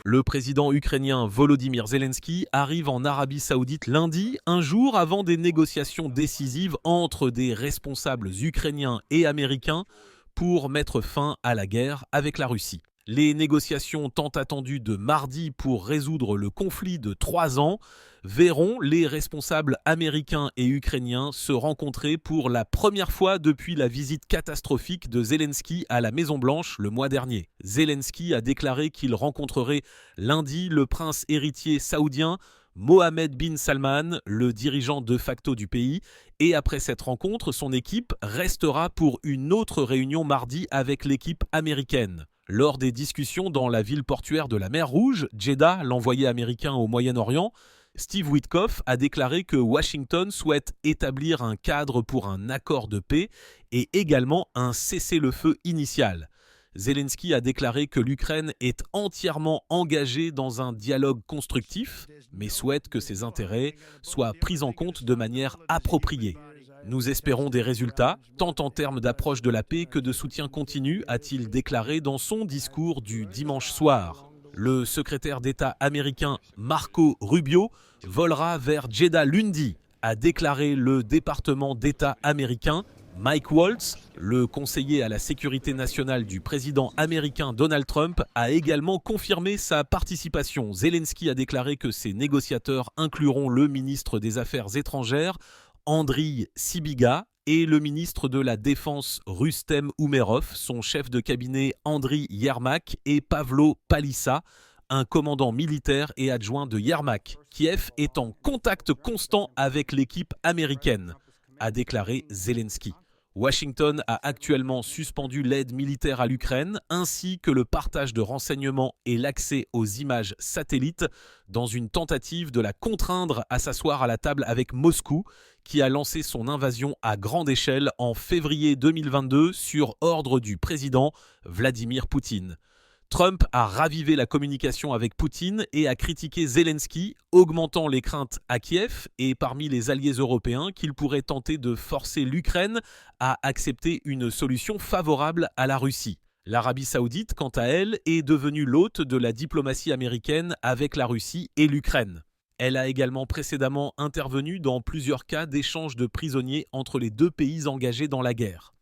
Le président ukrainien Volodymyr Zelensky arrive en Arabie Saoudite lundi, un jour avant des négociations décisives entre des responsables ukrainiens et américains pour mettre fin à la guerre avec la Russie. Les négociations tant attendues de mardi pour résoudre le conflit de 3 ans verront les responsables américains et ukrainiens se rencontrer pour la première fois depuis la visite catastrophique de Zelensky à la Maison-Blanche le mois dernier. Zelensky a déclaré qu'il rencontrerait lundi le prince héritier saoudien Mohammed bin Salman, le dirigeant de facto du pays, et après cette rencontre, son équipe restera pour une autre réunion mardi avec l'équipe américaine. Lors des discussions dans la ville portuaire de la mer Rouge, Jeddah, l'envoyé américain au Moyen-Orient, Steve Witkoff a déclaré que Washington souhaite établir un cadre pour un accord de paix et également un cessez-le-feu initial. Zelensky a déclaré que l'Ukraine est entièrement engagée dans un dialogue constructif, mais souhaite que ses intérêts soient pris en compte de manière appropriée. Nous espérons des résultats, tant en termes d'approche de la paix que de soutien continu, a-t-il déclaré dans son discours du dimanche soir. Le secrétaire d'État américain Marco Rubio volera vers Jeddah lundi, a déclaré le département d'État américain. Mike Waltz, le conseiller à la sécurité nationale du président américain Donald Trump, a également confirmé sa participation. Zelensky a déclaré que ses négociateurs incluront le ministre des Affaires étrangères, Andriy Sybiga, et le ministre de la Défense Rustem Umerov, son chef de cabinet Andriy Yermak et Pavlo Palissa, un commandant militaire et adjoint de Yermak. Kiev est en contact constant avec l'équipe américaine, a déclaré Zelensky. Washington a actuellement suspendu l'aide militaire à l'Ukraine ainsi que le partage de renseignements et l'accès aux images satellites dans une tentative de la contraindre à s'asseoir à la table avec Moscou qui a lancé son invasion à grande échelle en février 2022 sur ordre du président Vladimir Poutine. Trump a ravivé la communication avec Poutine et a critiqué Zelensky, augmentant les craintes à Kiev et parmi les alliés européens qu'il pourrait tenter de forcer l'Ukraine à accepter une solution favorable à la Russie. L'Arabie Saoudite, quant à elle, est devenue l'hôte de la diplomatie américaine avec la Russie et l'Ukraine. Elle a également précédemment intervenu dans plusieurs cas d'échange de prisonniers entre les deux pays engagés dans la guerre.